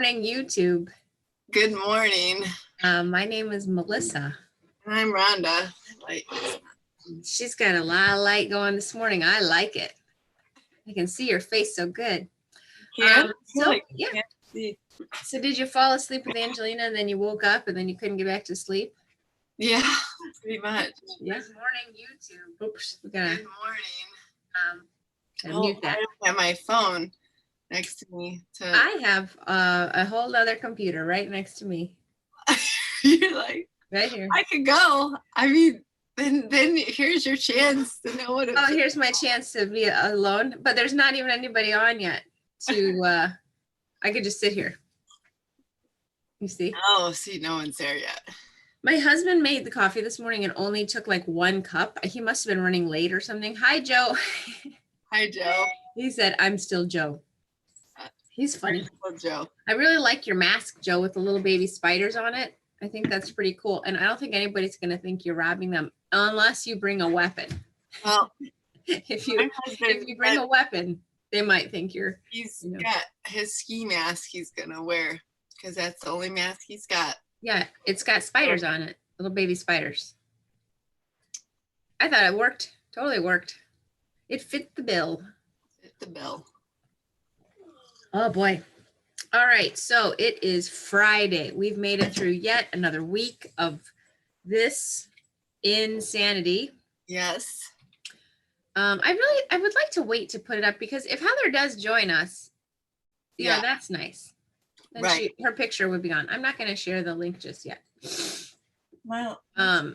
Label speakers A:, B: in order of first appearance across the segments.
A: Morning, YouTube.
B: Good morning.
A: My name is Melissa.
B: I'm Rhonda.
A: She's got a lot of light going this morning. I like it. I can see your face so good.
B: Yeah.
A: So did you fall asleep with Angelina and then you woke up and then you couldn't get back to sleep?
B: Yeah, pretty much.
A: Yeah. Good morning, YouTube. Oops. We gotta,
B: Good morning.
A: Mute that.
B: I don't have my phone next to me.
A: I have a whole other computer right next to me.
B: You're like,
A: right here.
B: I could go. I mean, then here's your chance to know what it's
A: here's my chance to be alone, but there's not even anybody on yet to I could just sit here. You see?
B: Oh, see, no one's there yet.
A: My husband made the coffee this morning and only took like 1 cup. He must have been running late or something. Hi, Joe.
B: Hi, Joe.
A: He said, I'm still Joe. He's funny.
B: Joe.
A: I really like your mask, Joe, with the little baby spiders on it. I think that's pretty cool. And I don't think anybody's going to think you're robbing them unless you bring a weapon.
B: Well,
A: if you bring a weapon, they might think you're.
B: He's got his ski mask he's going to wear because that's the only mask he's got.
A: Yeah, it's got spiders on it, little baby spiders. I thought it worked. Totally worked. It fit the bill.
B: Fit the bill.
A: Oh, boy. All right, so it is Friday. We've made it through yet another week of this insanity.
B: Yes.
A: I would like to wait to put it up because if Heather does join us, yeah, that's nice. Then
B: right.
A: Her picture would be on. I'm not going to share the link just yet.
B: Well,
A: now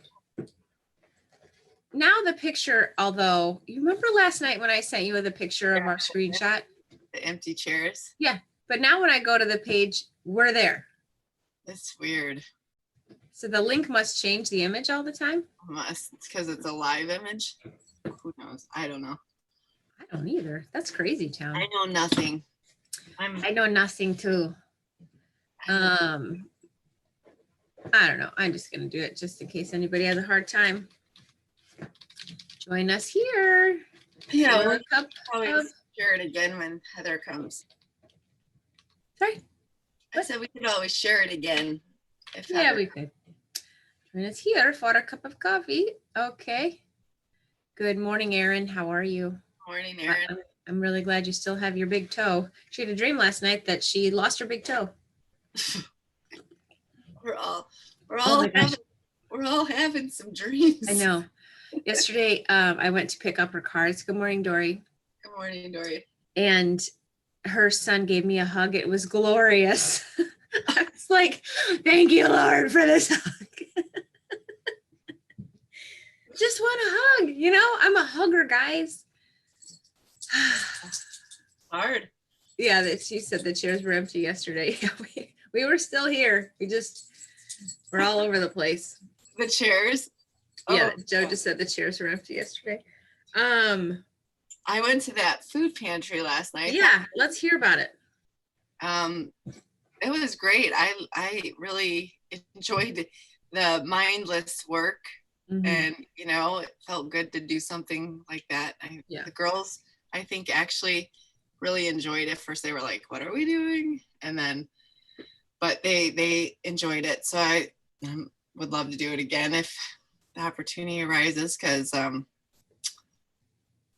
A: the picture, although you remember last night when I sent you the picture of our screenshot?
B: The empty chairs.
A: Yeah. But now when I go to the page, we're there.
B: That's weird.
A: So the link must change the image all the time?
B: Must, because it's a live image. Who knows? I don't know.
A: I don't either. That's crazy town.
B: I know nothing.
A: I know nothing too. I don't know. I'm just going to do it just in case anybody has a hard time. Join us here.
B: Yeah, we'll probably share it again when Heather comes.
A: Sorry?
B: I said we could always share it again.
A: Yeah, we could. Join us here for a cup of coffee. Okay. Good morning, Erin. How are you?
B: Morning, Erin.
A: I'm really glad you still have your big toe. She had a dream last night that she lost her big toe.
B: We're all having some dreams.
A: I know. Yesterday, I went to pick up her cards. Good morning, Dory.
B: Good morning, Dory.
A: And her son gave me a hug. It was glorious. I was like, thank you, Lord, for this hug. Just want a hug. You know, I'm a hugger, guys.
B: Hard.
A: Yeah, she said the chairs were empty yesterday. we were still here. We're all over the place.
B: The chairs?
A: Yeah, Joe just said the chairs were empty yesterday.
B: I went to that food pantry last night.
A: Yeah, let's hear about it.
B: It was great. I really enjoyed the mindless work. Mm-hmm. And, you know, it felt good to do something like that. The girls, I think, actually really enjoyed it. First, they were like, what are we doing? And then, but they enjoyed it. So I would love to do it again if the opportunity arises because, I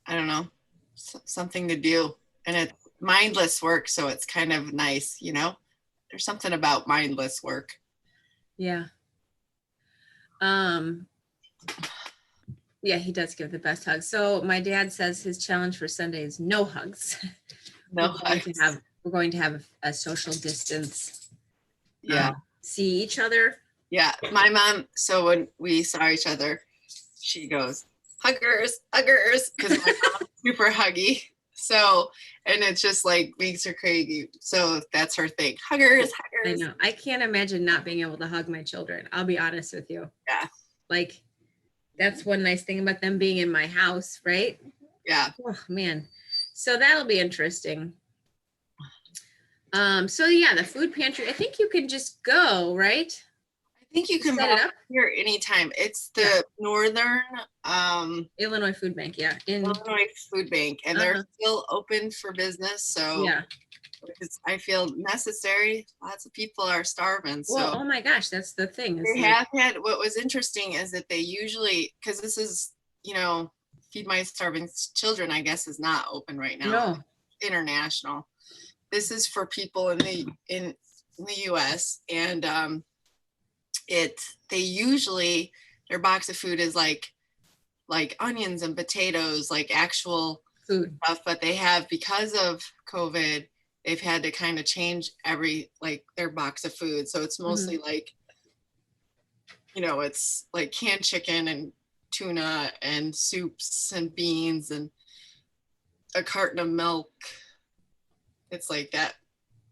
B: don't know, something to do. And it's mindless work, so it's kind of nice, you know? There's something about mindless work.
A: Yeah. Yeah, he does give the best hugs. So my dad says his challenge for Sunday is no hugs.
B: No hugs.
A: We're going to have a social distance.
B: Yeah.
A: See each other.
B: Yeah. My mom, so when we saw each other, she goes, huggers, huggers, because my mom's super huggy. So, and it's just like weeks are crazy. So that's her thing. Huggers, huggers.
A: I know. I can't imagine not being able to hug my children. I'll be honest with you.
B: Yeah.
A: Like, that's one nice thing about them being in my house, right?
B: Yeah.
A: Oh, man. So that'll be interesting. So yeah, the food pantry, I think you can just go, right?
B: I think you can
A: set it up
B: here anytime. It's the Northern
A: Illinois Food Bank,
B: Illinois Food Bank, and they're still open for business. So
A: yeah,
B: because I feel necessary. Lots of people are starving. So
A: well, oh my gosh, that's the thing.
B: they have had, what was interesting is that they usually, because this is, Feed My Starving Children, I guess, is not open right now.
A: No.
B: International. This is for people in the US, and they usually, their box of food is like onions and potatoes, like actual
A: food
B: stuff, but they have, because of COVID, they've had to kind of change their box of food. So it's mostly like, it's like canned chicken and tuna and soups and beans and a carton of milk. It's like that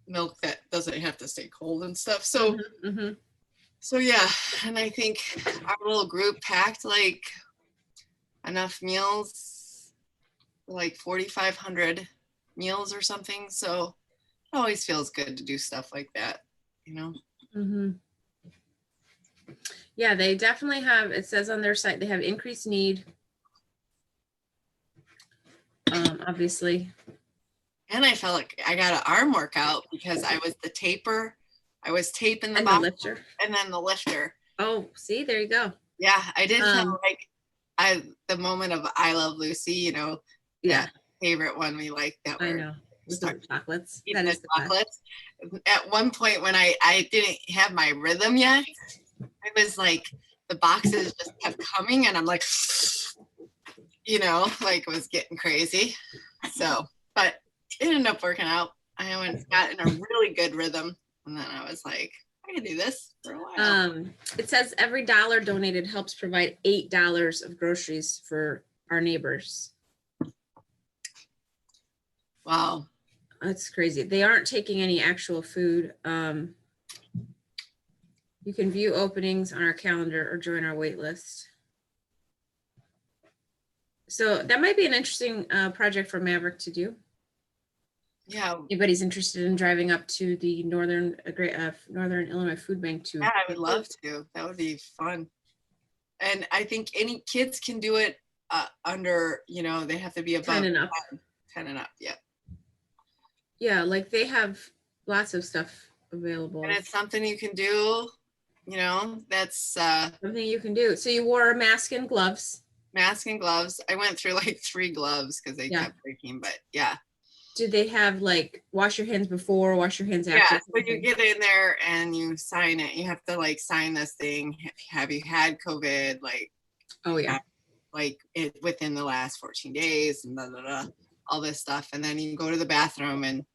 B: milk that doesn't have to stay cold and stuff. So, so yeah. And I think our little group packed like enough meals, like 4,500 meals or something. So it always feels good to do stuff like that,
A: Yeah, they definitely have, it says on their site, they have increased need. Obviously.
B: And I felt like I got an arm workout because I was the taper. I was taping the box
A: lifter.
B: And then the lifter.
A: Oh, see, there you go.
B: Yeah, I did feel like the moment of I Love Lucy, that favorite one we like that
A: I know. With the chocolates.
B: That is the chocolates. At one point when I didn't have my rhythm yet, I was like, the boxes just kept coming and I'm like, like it was getting crazy. So, but it ended up working out. I got in a really good rhythm, and then I was like, I can do this for a while.
A: It says every dollar donated helps provide $8 of groceries for our neighbors.
B: Wow.
A: That's crazy. They aren't taking any actual food. You can view openings on our calendar or join our wait list. So that might be an interesting project for Maverick to do.
B: Yeah.
A: Anybody's interested in driving up to the Northern Illinois Food Bank to.
B: Yeah, I would love to. That would be fun. And I think any kids can do it under, they have to be above
A: 10 and up.
B: 10 and up, yeah.
A: Yeah, like they have lots of stuff available.
B: And it's something you can do, that's
A: something you can do. So you wore a mask and gloves.
B: Mask and gloves. I went through like 3 gloves because they kept breaking, but yeah.
A: Did they have like wash your hands before, wash your hands after?
B: Yeah, when you get in there and you sign it, you have to like sign this thing. Have you had COVID? Like,
A: oh yeah,
B: like within the last 14 days and blah, blah, blah, all this stuff. And then you go to the bathroom and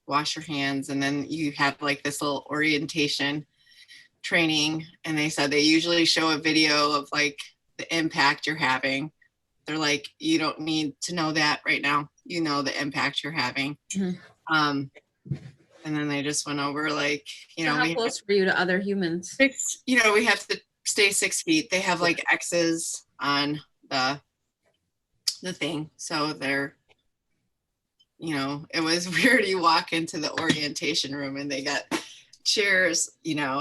B: wash your hands. And then you have like this little orientation training. And they said they usually show a video of like the impact you're having. They're like, you don't need to know that right now. You know the impact you're having. And then they just went over like,
A: how close were you to other humans?
B: We have to stay 6 feet. They have like X's on the thing. So they're, it was weird. You walk into the orientation room and they got chairs,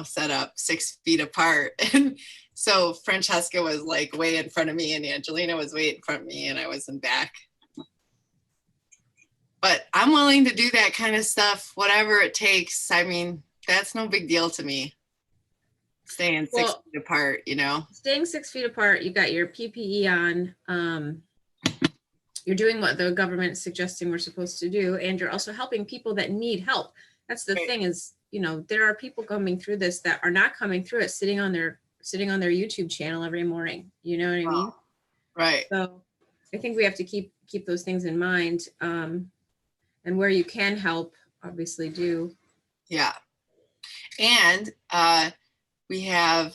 B: set up 6 feet apart. And so Francesca was like way in front of me and Angelina was way in front of me and I was in back. But I'm willing to do that kind of stuff, whatever it takes. I mean, that's no big deal to me. Staying 6 feet apart,
A: Staying 6 feet apart, you got your PPE on. You're doing what the government is suggesting we're supposed to do. And you're also helping people that need help. That's the thing is, there are people coming through this that are not coming through it, sitting on their YouTube channel every morning. You know what I mean?
B: Right.
A: So I think we have to keep those things in mind. And where you can help, obviously do.
B: Yeah. And we have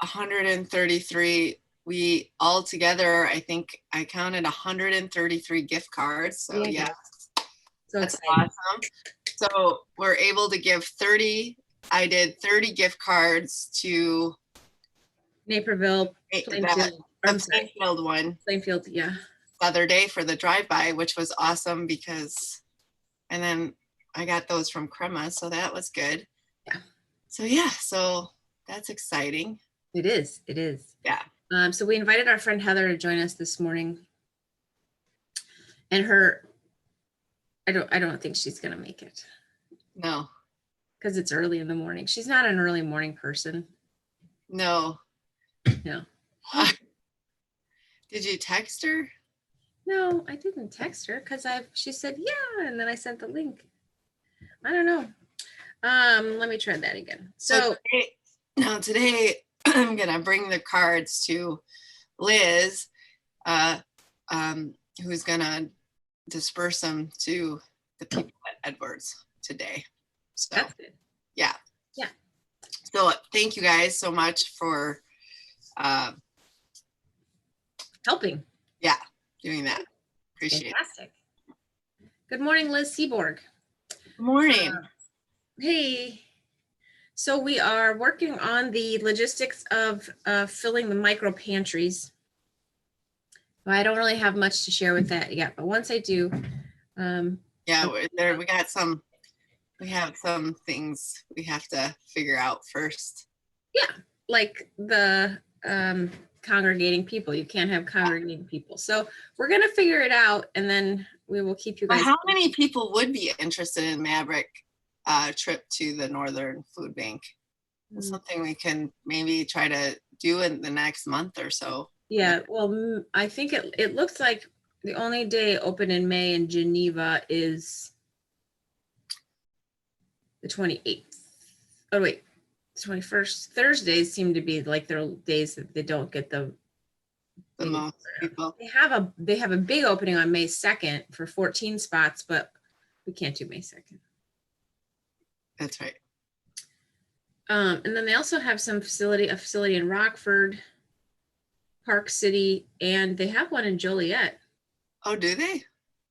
B: 133, we all together, I think I counted 133 gift cards. So yeah, so that's awesome. So we're able to give 30, I did 30 gift cards to
A: Naperville,
B: Plainfield one.
A: Plainfield, yeah.
B: The other day for the drive-by, which was awesome because, and then I got those from Crema, so that was good.
A: Yeah.
B: So yeah, so that's exciting.
A: It is.
B: Yeah.
A: So we invited our friend Heather to join us this morning. And her I don't think she's gonna make it.
B: No.
A: Because it's early in the morning. She's not an early morning person.
B: No.
A: No.
B: Did you text her?
A: No, I didn't text her because she said yeah, and then I sent the link. I don't know. Let me try that again. So
B: today I'm gonna bring the cards to Liz, who's gonna disperse them to the people at Edwards today. So
A: that's good.
B: Yeah.
A: Yeah.
B: So thank you guys so much for
A: helping.
B: Yeah, doing that. Appreciate
A: Fantastic. Good morning, Liz Seaborg.
B: Good morning.
A: Hey. So we are working on the logistics of filling the micro pantries. Well, I don't really have much to share with that yet, but once I do.
B: We have some things we have to figure out first.
A: Yeah, like the congregating people. You can't have congregating people. So we're going to figure it out, and then we will keep you guys.
B: But how many people would be interested in Maverick trip to the Northern Food Bank? It's something we can maybe try to do in the next month or so.
A: Yeah, well, I think it looks like the only day open in May in Geneva is the 28th. Oh, wait, the 21st. Thursdays seem to be like their days that they don't get the
B: most people.
A: They have a big opening on May 2nd for 14 spots, but we can't do May 2nd.
B: That's right.
A: And then they also have a facility in Rockford, Park City, and they have one in Joliet.
B: Oh, do they?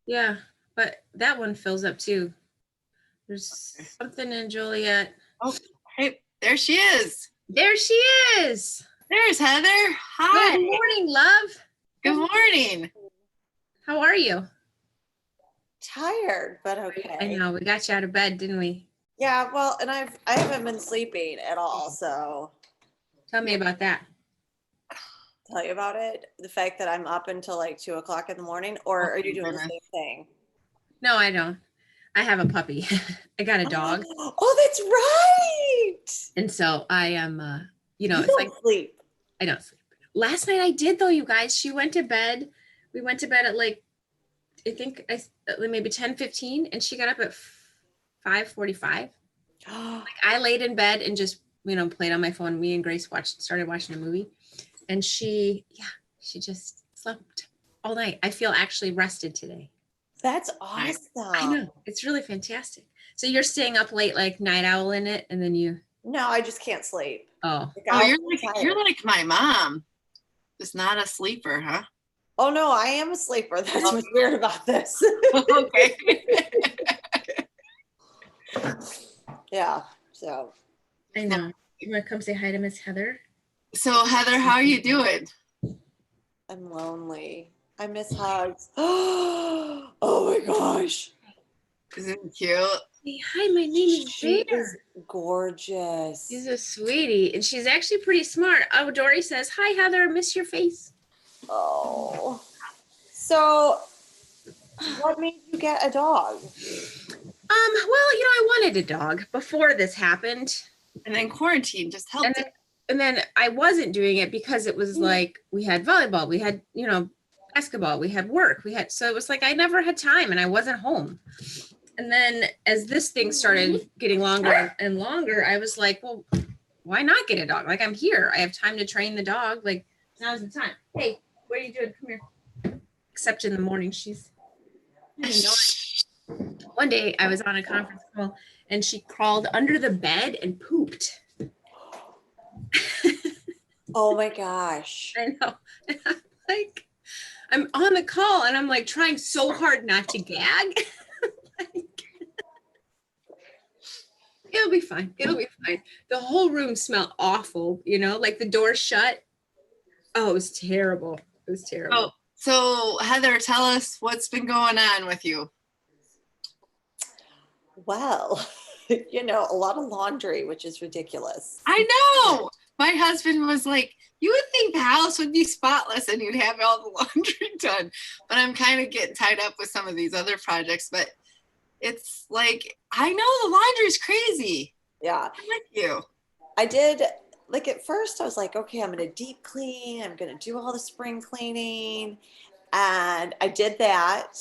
A: Yeah, but that one fills up too. There's something in Joliet.
B: Oh, hey, there she is.
A: There she is.
B: There's Heather. Hi.
A: Good morning, love.
B: Good morning.
A: How are you?
C: Tired, but okay.
A: I know, we got you out of bed, didn't we?
C: Yeah, well, and I haven't been sleeping at all, so.
A: Tell me about that.
C: Tell you about it? The fact that I'm up until like 2 o'clock in the morning, or are you doing the same thing?
A: No, I don't. I have a puppy. I got a dog.
C: Oh, that's right.
A: And so I am, it's like
C: sleep.
A: I don't sleep. Last night I did though, you guys. She went to bed. We went to bed at like, I think maybe 10:15, and she got up at 5:45. Like I laid in bed and just, played on my phone. Me and Grace started watching a movie, and she just slept all night. I feel actually rested today.
C: That's awesome.
A: I know. It's really fantastic. So you're staying up late, like night owl in it, and then you.
C: No, I just can't sleep.
A: Oh,
B: you're like my mom. Just not a sleeper, huh?
C: Oh no, I am a sleeper. That's what's weird about this.
B: Okay.
C: Yeah. So.
A: I know. You want to come say hi to Miss Heather?
B: So Heather, how are you doing?
C: I'm lonely. I miss hugs. Oh my gosh.
B: Isn't it cute?
A: Hey, hi, my name is
C: She
A: Bear.
C: is gorgeous.
A: She's a sweetie, and she's actually pretty smart. Oh, Dory says, hi, Heather, I miss your face.
C: Oh. So, what made you get a dog?
A: Well, I wanted a dog before this happened.
B: And then quarantine just helped.
A: And then I wasn't doing it because it was like, we had volleyball, we had, basketball, we had work, so it was like, I never had time and I wasn't home. And then as this thing started getting longer and longer, I was like, well, why not get a dog? Like, I'm here. I have time to train the dog. Like, now's the time. Hey, what are you doing? Come here. Except in the morning, she's one day I was on a conference call and she crawled under the bed and pooped.
C: Oh my gosh.
A: I know. Like, I'm on the call and I'm like trying so hard not to gag. It'll be fine. It'll be fine. The whole room smelled awful, like the door shut. Oh, it was terrible. It was terrible.
B: Oh, so Heather, tell us what's been going on with you.
C: Well, a lot of laundry, which is ridiculous.
B: I know. My husband was like, you would think the house would be spotless and you'd have all the laundry done. But I'm kind of getting tied up with some of these other projects. But it's like, I know the laundry's crazy.
C: Yeah.
B: I'm with you.
C: I did, like at first I was like, okay, I'm going to deep clean. I'm going to do all the spring cleaning. And I did that.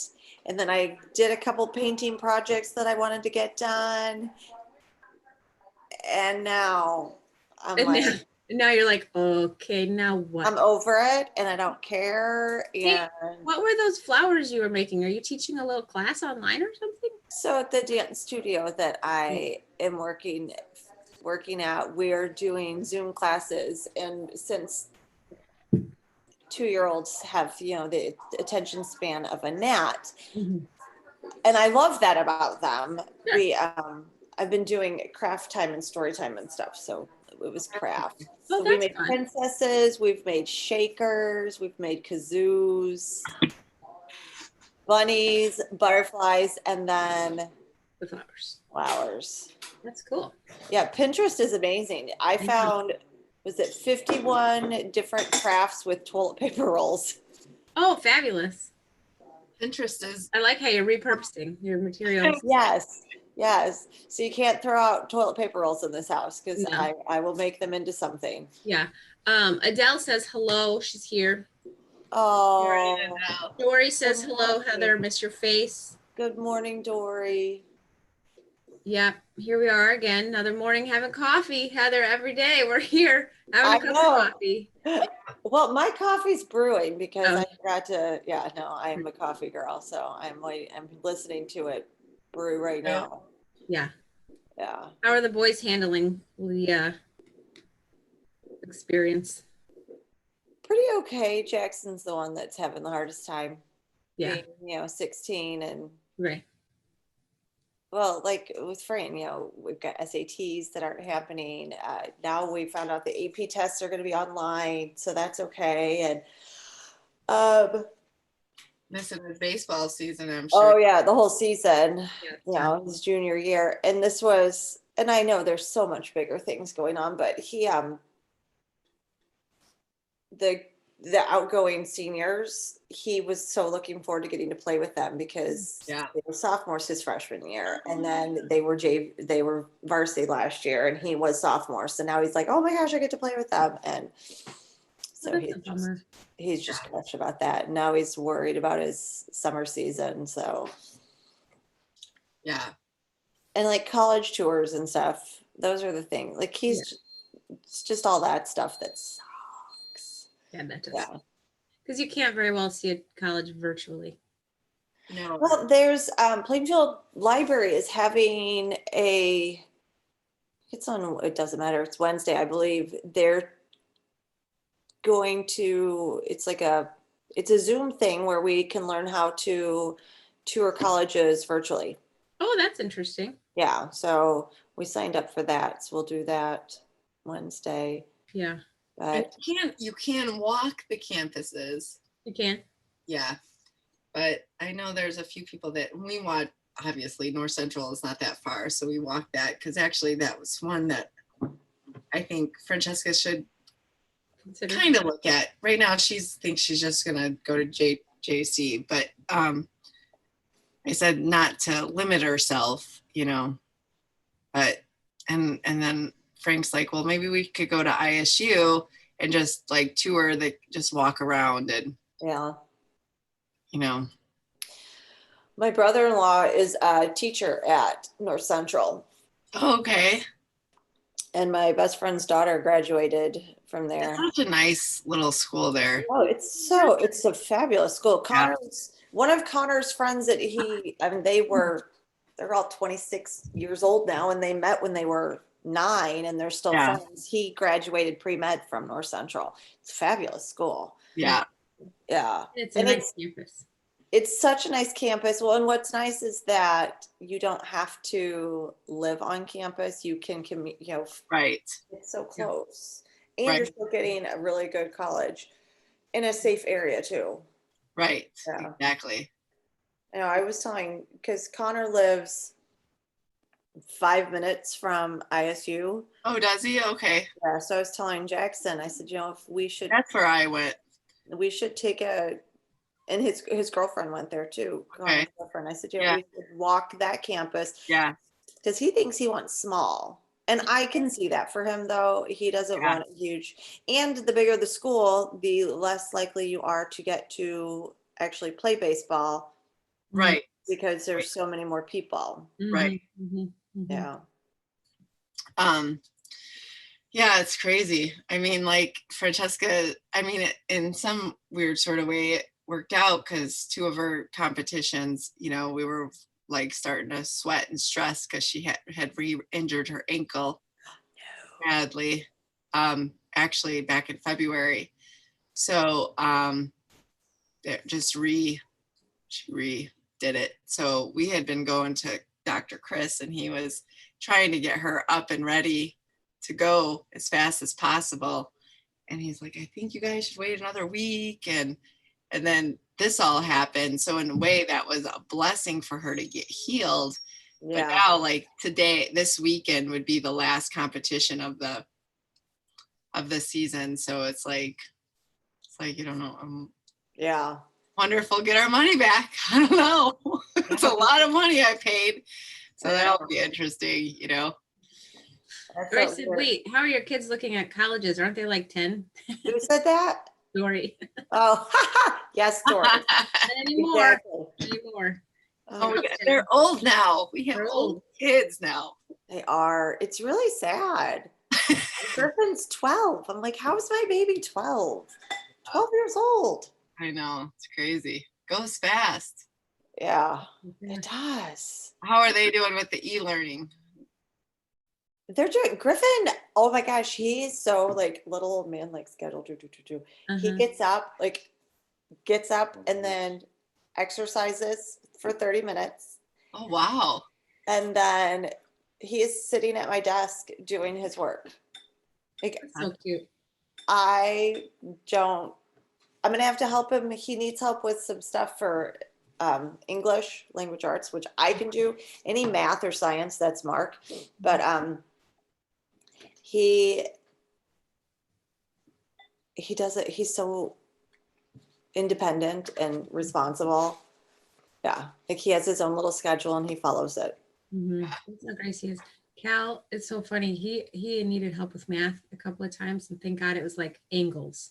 C: And then I did a couple painting projects that I wanted to get done. And now I'm
A: And
C: like,
A: now you're like, okay, now what?
C: I'm over it and I don't care.
A: Hey,
C: And
A: what were those flowers you were making? Are you teaching a little class online or something?
C: so at the dance studio that I am working at, we're doing Zoom classes. And since 2-year-olds have, the attention span of a gnat,
A: Mm-hmm.
C: and I love that about them.
A: Sure.
C: I've been doing craft time and story time and stuff. So it was craft.
A: Oh,
C: So we
A: that's
C: made
A: fun.
C: princesses, we've made shakers, we've made kazoos, bunnies, butterflies, and then
A: The flowers.
C: flowers.
A: That's cool.
C: Yeah, Pinterest is amazing. I found, was it 51 different crafts with toilet paper rolls?
A: Oh, fabulous.
B: Pinterest is.
A: I like how you're repurposing your materials.
C: Yes. Yes. So you can't throw out toilet paper rolls in this house because
A: No.
C: I will make them into something.
A: Yeah. Adele says hello. She's here.
C: Oh,
A: Dory says
C: Good
A: hello,
C: morning.
A: Heather. Miss your face.
C: Good morning, Dory.
A: Yeah, here we are again. Another morning having coffee. Heather, every day we're here having a
C: I
A: cup
C: know.
A: of coffee.
C: Well, my coffee's brewing because
A: Oh.
C: I forgot to, I am a coffee girl. So I'm listening to it brew right now.
A: Yeah.
C: Yeah.
A: How are the boys handling the experience?
C: Pretty okay. Jackson's the one that's having the hardest time.
A: Yeah.
C: Being, 16 and
A: Right.
C: well, like with Fran, we've got SATs that aren't happening. Now we found out the AP tests are going to be online, so that's okay. And
B: missing his baseball season, I'm sure.
C: oh yeah, the whole season.
A: Yeah,
C: His junior year, and and I know there's so much bigger things going on, but he the outgoing seniors, he was so looking forward to getting to play with them because they were sophomores his freshman year, and then they were varsity last year, and he was sophomore. So now he's like, oh my gosh, I get to play with them, and so he's just crushed about that. Now he's worried about his summer season. So
B: yeah,
C: and like college tours and stuff, those are the things. Like it's just all that stuff that's.
A: Yeah, that does. Yeah. Because you can't very well see a college virtually.
B: No.
C: Well, there's Plainfield Library is having it doesn't matter. It's Wednesday, I believe. They're going to, it's a Zoom thing where we can learn how to tour colleges virtually.
A: Oh, that's interesting.
C: Yeah. So we signed up for that. So we'll do that Wednesday.
A: Yeah.
C: But
B: you can walk the campuses.
A: You can.
B: Yeah. But I know there's a few people that we want, obviously North Central is not that far. So we walked that because actually that was one that I think Francesca should kind of look at. Right now she thinks she's just going to go to JC, but I said not to limit herself, but, and then Frank's like, well, maybe we could go to ISU and just like tour just walk around and
C: my brother-in-law is a teacher at North Central.
B: Okay.
C: And my best friend's daughter graduated from there.
B: It's such a nice little school there.
C: Oh, it's a fabulous school. One of Connor's friends they're all 26 years old now, and they met when they were 9 and they're still friends. He graduated pre-med from North Central. It's a fabulous school.
B: Yeah.
C: Yeah.
A: It's a nice campus.
C: It's such a nice campus. Well, and what's nice is that you don't have to live on campus. You can commute,
B: right.
C: It's so close. And you're still getting a really good college in a safe area too.
B: Right. Yeah. Exactly.
C: I was telling, because Connor lives 5 minutes from ISU.
B: Oh, does he? Okay.
C: Yeah. So I was telling Jackson, I said, if we should.
B: That's where I went.
C: We should take a And his girlfriend went there too.
B: Okay.
C: I said, we should walk that campus.
B: Yeah.
C: Because he thinks he wants small. And I can see that for him, though. He doesn't want it huge. And the bigger the school, the less likely you are to get to actually play baseball.
B: Right.
C: Because there's so many more people.
B: Right.
C: Yeah.
B: Yeah, it's crazy. I mean, like Francesca, I mean, in some weird sort of way, it worked out because 2 of her competitions, we were like starting to sweat and stress because she had re-injured her ankle badly, actually back in February. So she redid it. So we had been going to Dr. Chris, and he was trying to get her up and ready to go as fast as possible. And he's like, I think you guys should wait another week. And then this all happened. So in a way, that was a blessing for her to get healed. Yeah. But now, like today, this weekend would be the last competition of the season. So it's like, you don't know.
C: Yeah.
B: Wonder if we'll get our money back. I don't know. It's a lot of money I paid. So that'll be interesting,
A: Dory said, wait, how are your kids looking at colleges? Aren't they like 10?
C: Who said that?
A: Dory.
C: Oh, yes, Dory.
A: Not anymore. Anymore.
B: Oh, they're old now. We have old kids now.
C: They are. It's really sad. Griffin's 12. I'm like, how is my baby 12? 12 years old.
B: I know. It's crazy. Goes fast.
C: Yeah, it does.
B: How are they doing with the e-learning?
C: They're doing Griffin. Oh my gosh, he's so like little old man, like scheduled. He gets up and then exercises for 30 minutes.
B: Oh, wow.
C: And then he is sitting at my desk doing his work. Like,
A: so cute.
C: I'm going to have to help him. He needs help with some stuff for English, language arts, which I can do. Any math or science, that's Mark. But he does it. He's so independent and responsible. Yeah, like he has his own little schedule and he follows it.
A: That's how Gracie is. Cal, it's so funny. He needed help with math a couple of times, and thank God it was like angles.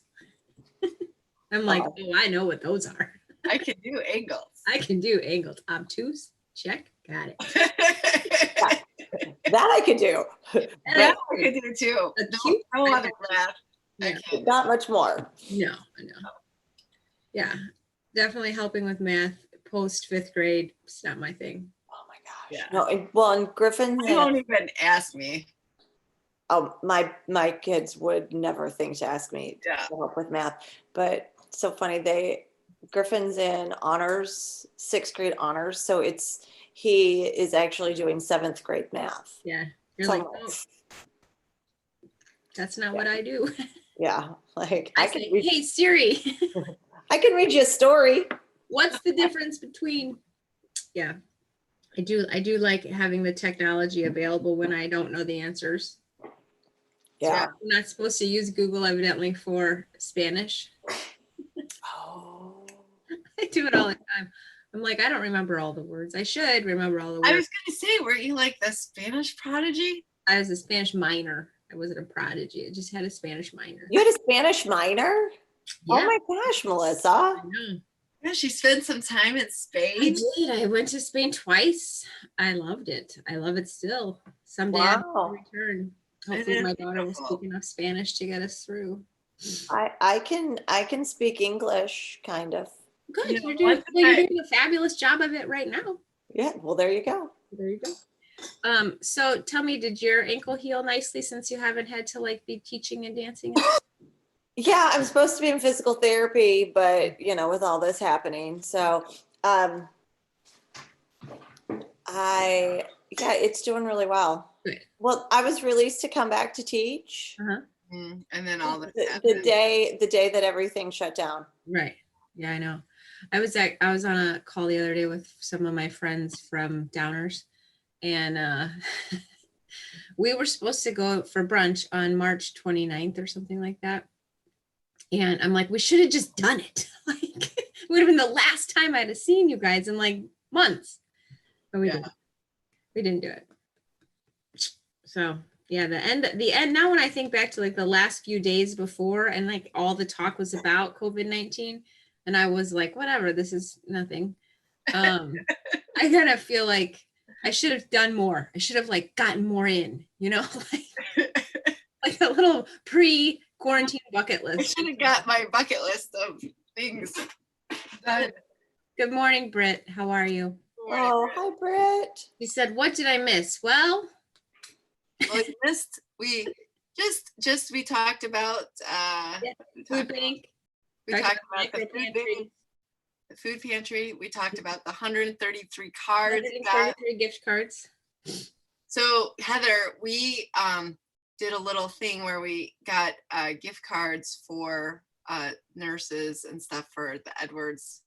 A: I'm like, oh, I know what those are.
B: I can do angles.
A: I can do angles. Obtuse, check, got it.
C: That I could do.
B: That I could do too. No other math.
A: Yeah.
C: Not much more.
A: No. Yeah, definitely helping with math post 5th grade. It's not my thing.
C: Oh my gosh. Yeah. No, well, and Griffin.
B: You won't even ask me.
C: Oh, my kids would never think to ask me to help with math. But so funny, Griffin's in honors, 6th grade honors. So he is actually doing 7th grade math.
A: Yeah. You're like, oh, that's not what I do.
C: Yeah. Like
A: I say, hey Siri.
C: I can read you a story.
A: What's the difference between? Yeah. I do like having the technology available when I don't know the answers.
C: Yeah.
A: So I'm not supposed to use Google evidently for Spanish.
C: Oh.
A: I do it all the time. I'm like, I don't remember all the words. I should remember all the words.
B: I was going to say, were you like the Spanish prodigy?
A: I was a Spanish minor. I wasn't a prodigy. I just had a Spanish minor.
C: You had a Spanish minor? Yeah. Oh my gosh, Melissa. I know.
B: Yeah, she spent some time in Spain.
A: I did. I went to Spain twice. I loved it. I love it still. Someday I'll return. Hopefully my daughter will speak enough Spanish to get us through.
C: I can speak English, kind of.
A: Good. You're doing a fabulous job of it right now.
C: Yeah. Well, there you go.
A: There you go. So tell me, did your ankle heal nicely since you haven't had to like be teaching and dancing?
C: Yeah, I'm supposed to be in physical therapy, but with all this happening, so it's doing really well. Good. Well, I was released to come back to teach,
B: and then all
C: the day that everything shut down.
A: Right. Yeah, I know. I was on a call the other day with some of my friends from Downers, and we were supposed to go for brunch on March 29th or something like that. And I'm like, we should have just done it. Like, would have been the last time I'd have seen you guys in like months. But we didn't. We didn't do it. So yeah, the end. Now when I think back to like the last few days before and like all the talk was about COVID-19, and I was like, whatever, this is nothing. I kind of feel like I should have done more. I should have like gotten more in, like a little pre-quarantine bucket list.
B: I should have got my bucket list of things done.
A: Good morning, Britt. How are you?
B: Morning,
C: oh, hi, Britt.
A: You said, what did I miss? Well,
B: we missed. We talked about
A: food bank.
B: We talked about the food pantry. We talked about the 133 cards.
A: 133 gift cards.
B: So Heather, we did a little thing where we got gift cards for nurses and stuff for the Edwards.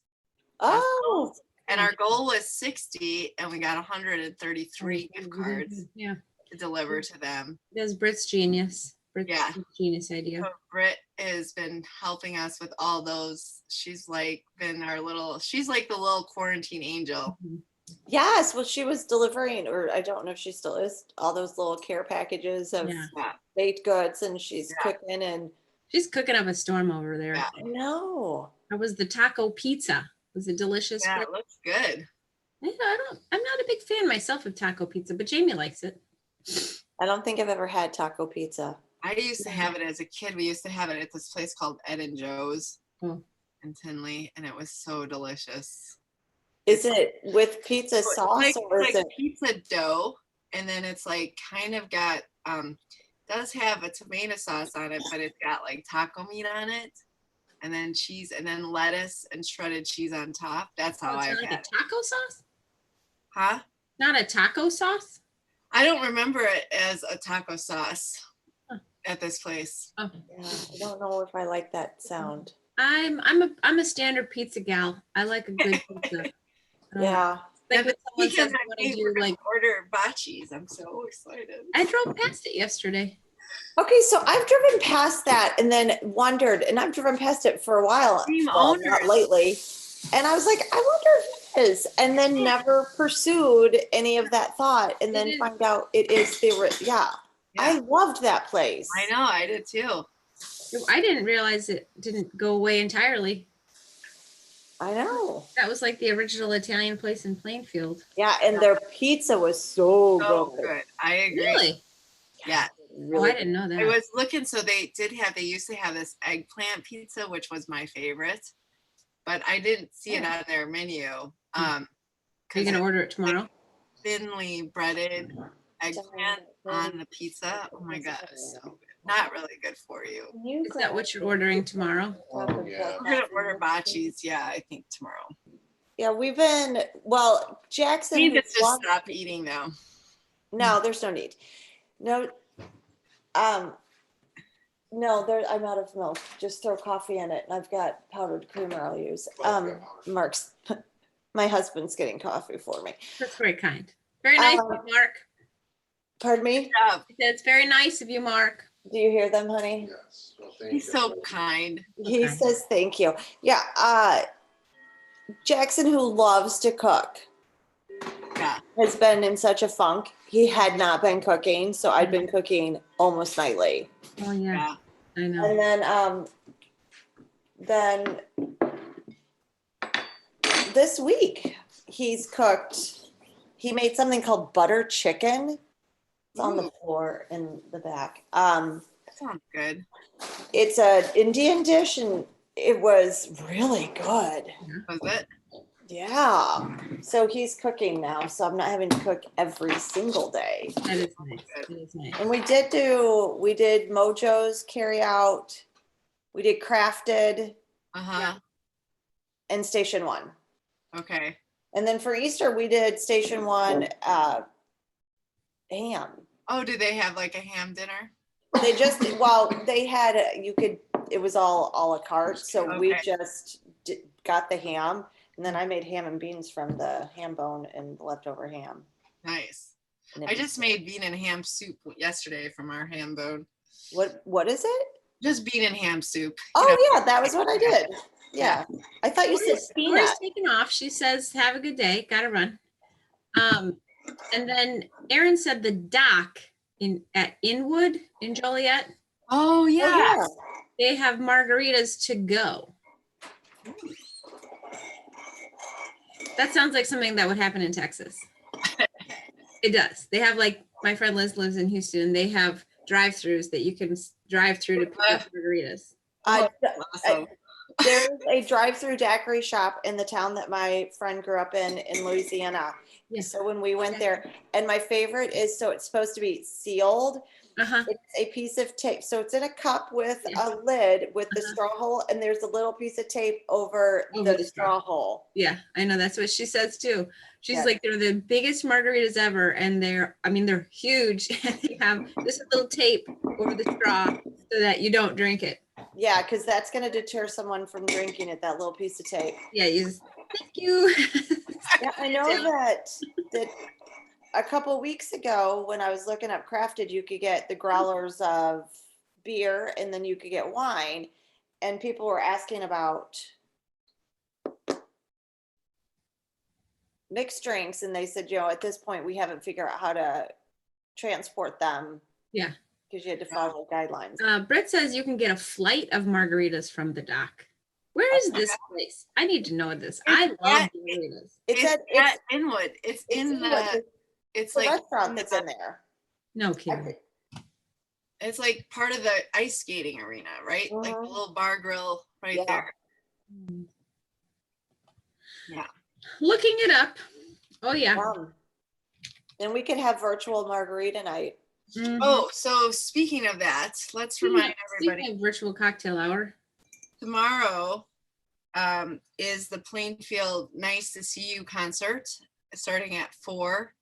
C: Oh.
B: And our goal was 60, and we got 133 gift cards to deliver to them.
A: That's Britt's genius. Britt's genius idea.
B: So Britt has been helping us with all those. She's like been she's like the little quarantine angel.
A: Mm-hmm.
C: Yes, well, she was delivering, or I don't know if she still is, all those little care packages of baked goods, and she's cooking, and
A: she's cooking up a storm over there.
C: I know.
A: How was the taco pizza? Was it delicious?
B: Yeah, it looks good.
A: I'm not a big fan myself of taco pizza, but Jamie likes it.
C: I don't think I've ever had taco pizza.
B: I used to have it as a kid. We used to have it at this place called Ed and Joe's in Tinley, and it was so delicious.
C: Is it with pizza sauce or is it
B: pizza dough? And then it's like kind of got does have a tomato sauce on it, but it's got like taco meat on it, and then cheese, and then lettuce and shredded cheese on top. That's how I've had it.
A: A taco sauce?
B: Huh?
A: Not a taco sauce?
B: I don't remember it as a taco sauce at this place.
A: Oh.
C: Yeah, I don't know if I like that sound.
A: I'm a standard pizza gal. I like a good pizza.
C: Yeah.
A: Like when someone says I want to do like
B: order bocce's. I'm so excited.
A: I drove past it yesterday.
C: Okay, so I've driven past that and then wondered, and I've driven past it for a while, not lately. And I was like, I wonder if it is, and then never pursued any of that thought, and then find out it is I loved that place.
B: I know, I did too.
A: I didn't realize it didn't go away entirely.
C: I know.
A: That was like the original Italian place in Plainfield.
C: Yeah, and their pizza was so good.
B: I agree.
A: Really?
B: Yeah.
A: Really? I didn't know that.
B: I was looking, so they used to have this eggplant pizza, which was my favorite, but I didn't see it on their menu.
A: Are you going to order it tomorrow?
B: Thinly breaded eggplant on the pizza. Oh my God, so good. Not really good for you.
A: Is that what you're ordering tomorrow?
B: Oh, yeah. We're going to order bocce's, I think tomorrow.
C: Yeah, Jackson.
B: We need to just stop eating now.
C: No, there's no need. No, I'm out of milk. Just throw coffee in it, and I've got powdered creamer I'll use. Mark's, my husband's getting coffee for me.
A: That's very kind. Very nice of you, Mark.
C: Pardon me?
A: It's very nice of you, Mark.
C: Do you hear them, honey?
D: Yes. Well,
B: He's so kind.
C: He says thank you. Yeah. Jackson, who loves to cook, has been in such a funk. He had not been cooking, so I'd been cooking almost nightly.
A: Oh yeah. I know.
C: And then this week he's cooked. He made something called butter chicken. It's on the floor in the back.
B: That sounds good.
C: It's an Indian dish, and it was really good.
B: Was it?
C: Yeah. So he's cooking now, so I'm not having to cook every single day.
A: That is nice. That is nice.
C: And we did Mojo's carry out. We did Crafted. And Station 1.
B: Okay.
C: And then for Easter, we did Station 1 ham.
B: Oh, did they have like a ham dinner?
C: They just, they had, it was all a la carte. So we just got the ham. And then I made ham and beans from the ham bone and leftover ham.
B: Nice. I just made bean and ham soup yesterday from our ham bone.
C: What is it?
B: Just bean and ham soup.
C: Oh, yeah, that was what I did. Yeah. I thought you said
A: Lori's
C: peanut.
A: taking off. She says, have a good day. Gotta run. And then Erin said the dock at Inwood in Joliet.
B: Oh, yeah.
A: They have margaritas to go. That sounds like something that would happen in Texas. It does. They have, like, my friend Liz lives in Houston, and they have drive-throughs that you can drive through to pick up margaritas.
B: Awesome.
C: There's a drive-through daiquiri shop in the town that my friend grew up in Louisiana.
A: Yeah.
C: So when we went there, and my favorite is, so it's supposed to be sealed. It's a piece of tape. So it's in a cup with a lid with the straw hole, and there's a little piece of tape over the straw hole. Yeah,
A: I know. That's what she says too. She's like, they're the biggest margaritas ever, and they're huge. And they have this little tape over the straw so that you don't drink it.
C: Yeah, because that's going to deter someone from drinking it, that little piece of tape.
A: Yeah, thank you.
C: Yeah, I know that a couple weeks ago when I was looking up crafted, you could get the growlers of beer and then you could get wine. And people were asking about mixed drinks. And they said, at this point, we haven't figured out how to transport them.
A: Yeah.
C: Because you had to follow guidelines.
A: Brett says you can get a flight of margaritas from the dock. Where is this place? I need to know this. I love margaritas.
B: It's at Inwood. It's
C: the
B: like
C: restaurant that's in there.
A: No kidding.
B: It's like part of the ice skating arena, right? Like the little bar grill right there. Yeah.
A: Looking it up. Oh yeah.
C: Then we could have virtual margarita night.
B: Oh, so speaking of that, let's remind everybody.
A: Speaking of virtual cocktail hour.
B: Tomorrow is the Plainfield Nice to See You concert starting at 4.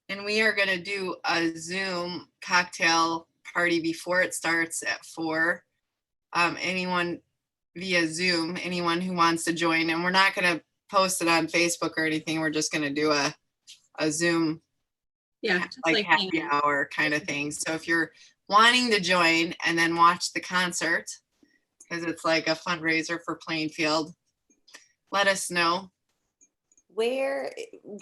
B: And we are going to do a Zoom cocktail party before it starts at 4. Anyone via Zoom, anyone who wants to join. And we're not going to post it on Facebook or anything. We're just going to do a Zoom, like happy hour kind of thing. So if you're wanting to join and then watch the concert, because it's like a fundraiser for Plainfield, let us know.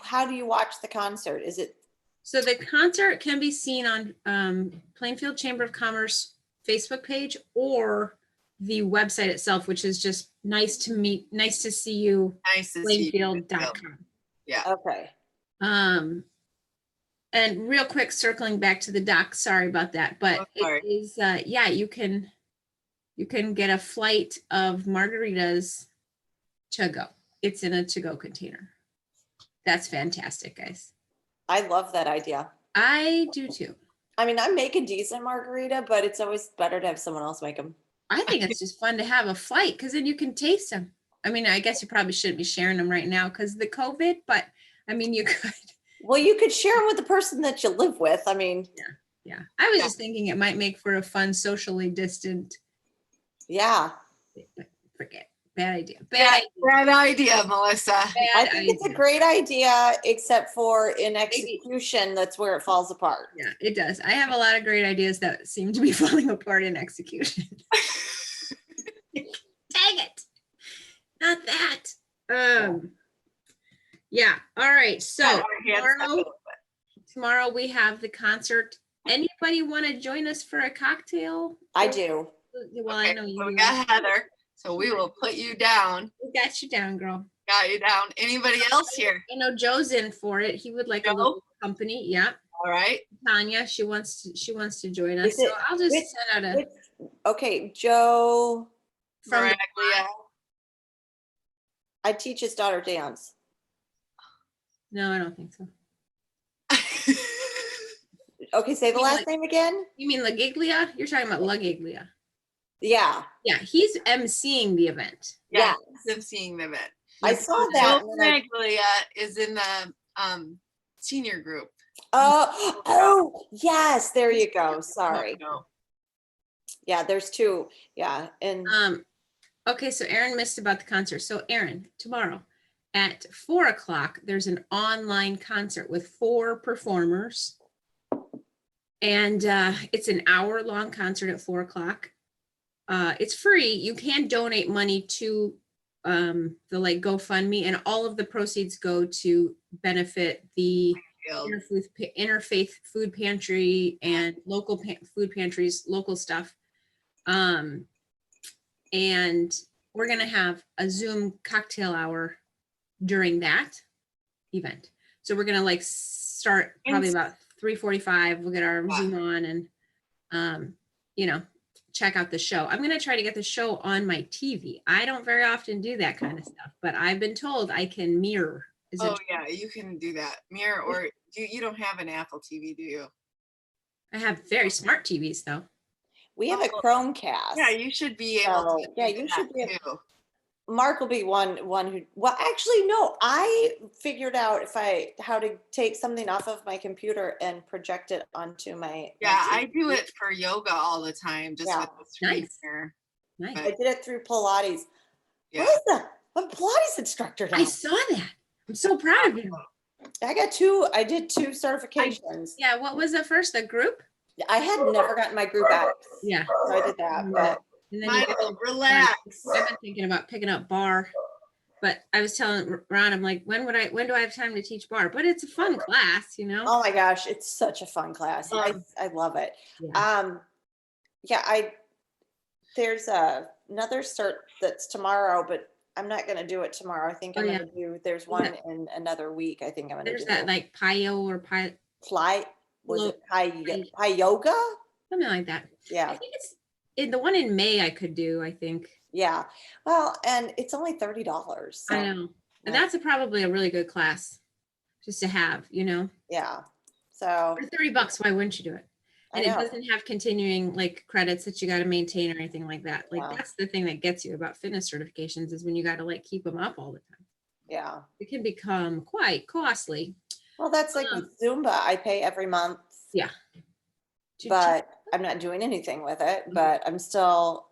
C: How do you watch the concert? Is it?
A: So the concert can be seen on Plainfield Chamber of Commerce Facebook page or the website itself, which is just nice to see you, Plainfield.com.
B: Yeah.
C: Okay.
A: And real quick, circling back to the dock, sorry about that, but it is, you can get a flight of margaritas to go. It's in a to-go container. That's fantastic, guys.
C: I love that idea.
A: I do too.
C: I mean, I make a decent margarita, but it's always better to have someone else make them.
A: I think it's just fun to have a flight because then you can taste them. I mean, I guess you probably shouldn't be sharing them right now because of the COVID, but I mean, you could.
C: Well, you could share them with the person that you live with. I mean.
A: Yeah. I was just thinking it might make for a fun, socially distant.
C: Yeah.
A: Forget. Bad idea.
B: Bad idea, Melissa.
C: I think it's a great idea, except for in execution, that's where it falls apart.
A: Yeah, it does. I have a lot of great ideas that seem to be falling apart in execution. Dang it. Not that. Yeah. All right. So tomorrow we have the concert. Anybody want to join us for a cocktail?
C: I do.
A: Well, I know you.
B: We got Heather. So we will put you down.
A: We got you down, girl.
B: Got you down. Anybody else here?
A: I know Joe's in for it. He would like a little company. Yeah.
B: All right.
A: Tanya, she wants to join us. So I'll just send out
C: okay, Joe.
B: From
C: I teach his daughter dance.
A: No, I don't think so.
C: Okay, say the last name again.
A: You mean La Giglia? You're talking about La Giglia.
C: Yeah.
A: Yeah, he's emceeing the event.
B: Yeah, he's emceeing the event.
C: I saw that.
B: Maglia is in the senior group.
C: Oh, yes. There you go. Sorry. Yeah, there's two. Yeah, and
A: okay, so Erin missed about the concert. So Erin, tomorrow at 4:00, there's an online concert with 4 performers, and it's an hour-long concert at 4:00. It's free. You can donate money to the like GoFundMe, and all of the proceeds go to benefit the interfaith food pantry and local food pantries, local stuff. And we're going to have a Zoom cocktail hour during that event. So we're going to like start probably about 3:45. We'll get our Zoom on and, you know, check out the show. I'm going to try to get the show on my TV. I don't very often do that kind of stuff, but I've been told I can mirror.
B: Yeah, you can do that. Mirror, or you don't have an Apple TV, do you?
A: I have very smart TVs though.
C: We have a Chromecast.
B: Yeah, you should be able to.
C: Yeah, you should be able. Mark will be one who, well, actually, no, I figured out how to take something off of my computer and project it onto my.
B: Yeah, I do it for yoga all the time. Just with the screen here.
A: Nice.
C: I did it through Pilates. Yeah. I'm a Pilates instructor now.
A: I saw that. I'm so proud of you.
C: I did two certifications.
A: What was it first? The group?
C: I had never gotten my group X.
A: Yeah.
C: So I did that, but.
A: And then
B: relax.
A: I've been thinking about picking up bar, but I was telling Ron, I'm like, when do I have time to teach bar? But it's a fun class, you know?
C: Oh my gosh, it's such a fun class. I love it. Yeah. There's another cert that's tomorrow, but I'm not going to do it tomorrow. I think I'm going to do, there's one in another week. I think I'm going to do
A: that like Pio or
C: Pi yoga?
A: Something like that.
C: Yeah.
A: I think it's the one in May I could do, I think.
C: Yeah. Well, and it's only $30. So.
A: I know. And that's probably a really good class just to have, you know?
C: Yeah. So
A: for $30, why wouldn't you do it? And it doesn't have continuing like credits that you got to maintain or anything like that. Like that's the thing that gets you about fitness certifications is when you got to like keep them up all the time.
C: Yeah.
A: It can become quite costly.
C: Well, that's like with Zumba. I pay every month.
A: Yeah.
C: But I'm not doing anything with it, but I'm still.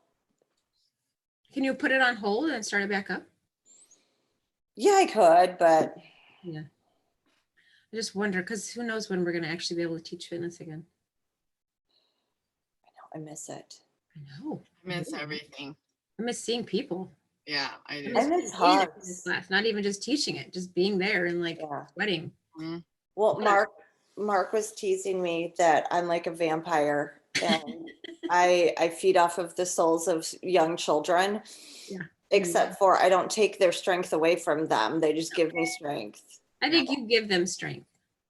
A: Can you put it on hold and start it back up?
C: Yeah, I could, but.
A: Yeah. I just wonder, because who knows when we're going to actually be able to teach fitness again.
C: I miss it.
A: I know.
B: I miss everything.
A: I miss seeing people.
B: Yeah, I do.
C: I miss hugs.
A: Class, not even just teaching it, just being there and like sweating.
B: Mm-hmm.
C: Well, Mark was teasing me that I'm like a vampire and I feed off of the souls of young children. Yeah. Except for I don't take their strength away from them. They just give me strength.
A: I think you give them strength.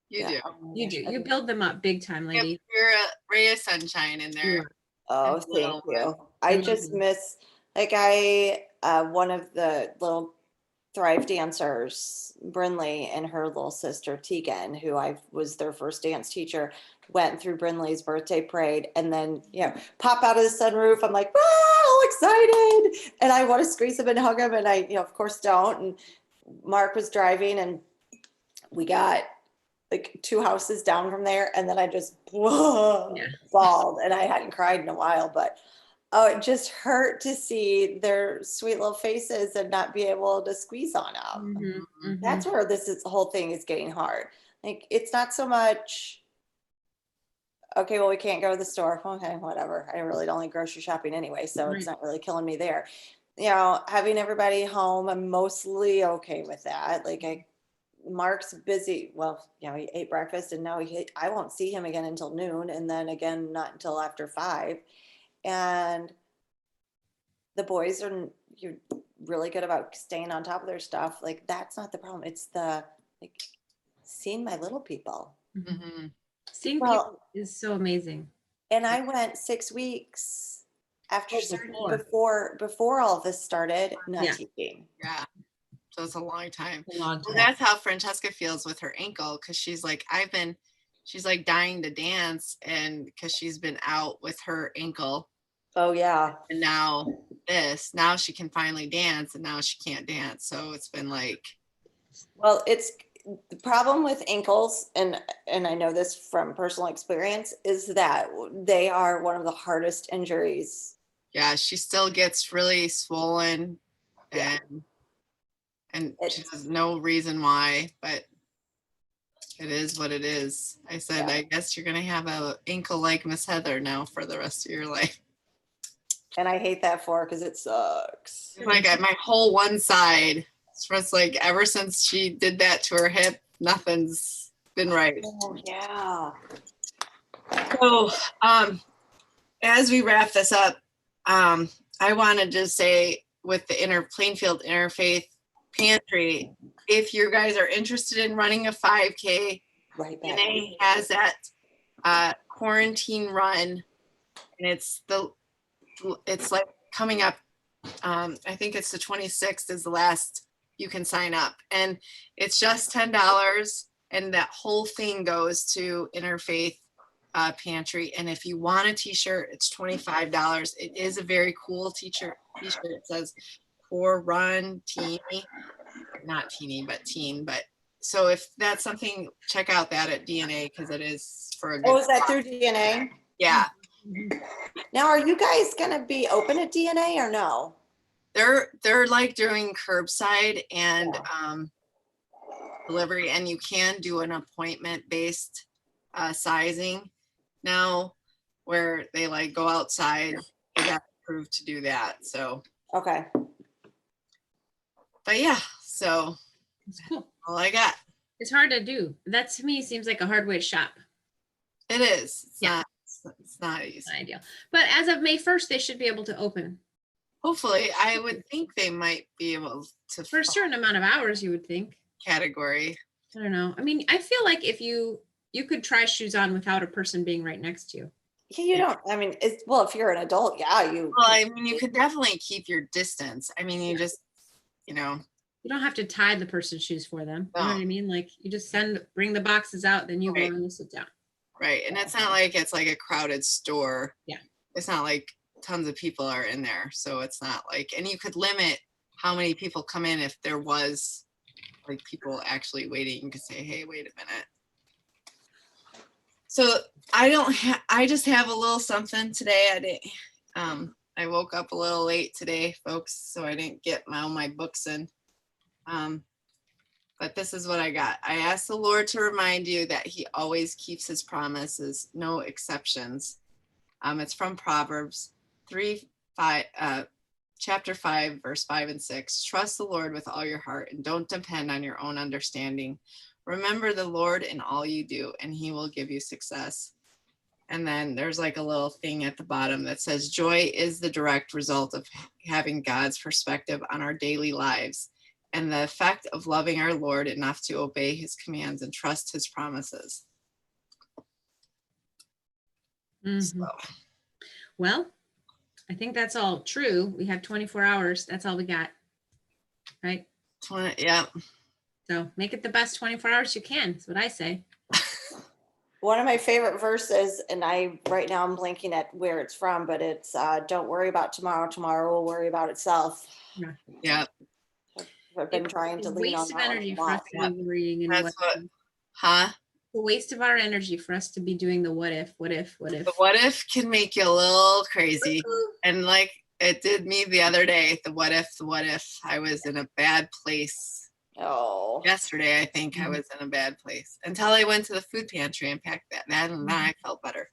B: You do.
A: You do. You build them up big time, lady.
B: You're a ray of sunshine in there.
C: Oh, thank you. I just miss, like one of the little Thrive dancers, Brinley, and her little sister Tegan, who I was their first dance teacher, went through Brinley's birthday parade and then, pop out of the sunroof. I'm like, all excited. And I want to squeeze him and hug him. And I, of course don't. And Mark was driving and we got like 2 houses down from there. And then I just bawled and I hadn't cried in a while, but it just hurt to see their sweet little faces and not be able to squeeze on them.
A: Mm-hmm, mm-hmm.
C: That's where the whole thing is getting hard. Like, it's not so much, okay, well, we can't go to the store. Okay, whatever. I really don't like grocery shopping anyway, so it's not really killing me there. Having everybody home, I'm mostly okay with that. Like, Mark's busy. Well, he ate breakfast and now I won't see him again until noon, and then again not until after 5. And the boys you're really good about staying on top of their stuff. Like, that's not the problem. It's seeing my little people.
A: Mm-hmm. Seeing people is so amazing.
C: And I went 6 weeks after before all of this started, not teaching.
B: Yeah. So it's a long time. Well, that's how Francesca feels with her ankle, because she's like, she's like dying to dance, and because she's been out with her ankle.
C: Oh yeah.
B: And now she can finally dance, and now she can't dance. So it's been like.
C: Well, it's the problem with ankles, and I know this from personal experience, is that they are one of the hardest injuries.
B: Yeah, she still gets really swollen, and she has no reason why, but it is what it is. I said, I guess you're gonna have an ankle like Miss Heather now for the rest of your life.
C: And I hate that for her because it sucks.
B: Like my whole one side. It's like ever since she did that to her hip, nothing's been right.
C: Oh yeah.
B: So as we wrap this up, I wanted to say with the Plainfield Interfaith Pantry, if you guys are interested in running a 5K,
C: Right back.
B: DNA has that quarantine run, and it's like coming up. I think it's the 26th is the last you can sign up, and it's just $10, and that whole thing goes to Interfaith Pantry. And if you want a t-shirt, it's $25. It is a very cool t-shirt. It says "Pour Run Teeny," not teeny, but teen. But so if that's something, check out that at DNA because it is for a good.
C: Oh, is that through DNA?
B: Yeah.
C: Now, are you guys gonna be open at DNA or no?
B: They're like doing curbside and delivery, and you can do an appointment based sizing now, where they like go outside. They got approved to do that. So
C: okay.
B: But yeah, so
A: It's cool.
B: All I got.
A: It's hard to do. That to me seems like a hard way to shop.
B: It is. It's not easy.
A: It's not ideal. But as of May 1st, they should be able to open.
B: Hopefully, I would think they might be able to.
A: For a certain amount of hours, you would think.
B: Category.
A: I don't know. I mean, I feel like if you could try shoes on without a person being right next to you.
C: Yeah, you don't. I mean, if you're an adult, yeah, you.
B: Well, I mean, you could definitely keep your distance. I mean, you just, you
A: don't have to tie the person's shoes for them.
B: No.
A: You know what I mean? Like you just bring the boxes out, then you go and you sit down.
B: Right. And it's not like it's like a crowded store.
A: Yeah.
B: It's not like tons of people are in there. So it's not like, and you could limit how many people come in if there was like people actually waiting. You could say, hey, wait a minute. So I just have a little something today. I woke up a little late today, folks, so I didn't get all my books in. But this is what I got. I asked the Lord to remind you that he always keeps his promises, no exceptions. It's from Proverbs 3:5, chapter 5, verse 5 and 6. Trust the Lord with all your heart and don't depend on your own understanding. Remember the Lord in all you do, and he will give you success. And then there's like a little thing at the bottom that says, joy is the direct result of having God's perspective on our daily lives and the effect of loving our Lord enough to obey his commands and trust his promises.
A: Mm-hmm.
B: So.
A: Well, I think that's all true. We have 24 hours. That's all we got. Right?
B: Yeah.
A: So make it the best 24 hours you can. That's what I say.
C: One of my favorite verses, and right now I'm blanking at where it's from, but it's don't worry about tomorrow. Tomorrow will worry about itself.
B: Yeah.
C: I've been trying to lean on
A: waste of energy for us to be worrying and
B: that's what. Huh?
A: A waste of our energy for us to be doing the what if.
B: The what if can make you a little crazy. And like it did me the other day, the what if I was in a bad place.
C: Oh.
B: Yesterday, I think I was in a bad place until I went to the food pantry and packed that, and then I felt better.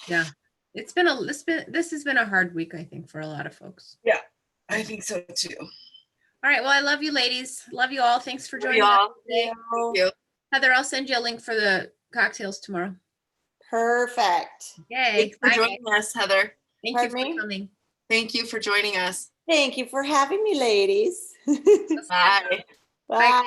A: Yeah. This has been a hard week, I think, for a lot of folks.
B: Yeah, I think so too.
A: All right. Well, I love you ladies. Love you all. Thanks for joining
B: us
A: today.
B: Thank you.
A: Heather, I'll send you a link for the cocktails tomorrow.
C: Perfect.
A: Yay.
B: Thanks for joining us, Heather.
A: Thank you for coming.
B: Thank you for joining us.
C: Thank you for having me, ladies.
B: Bye.
C: Bye.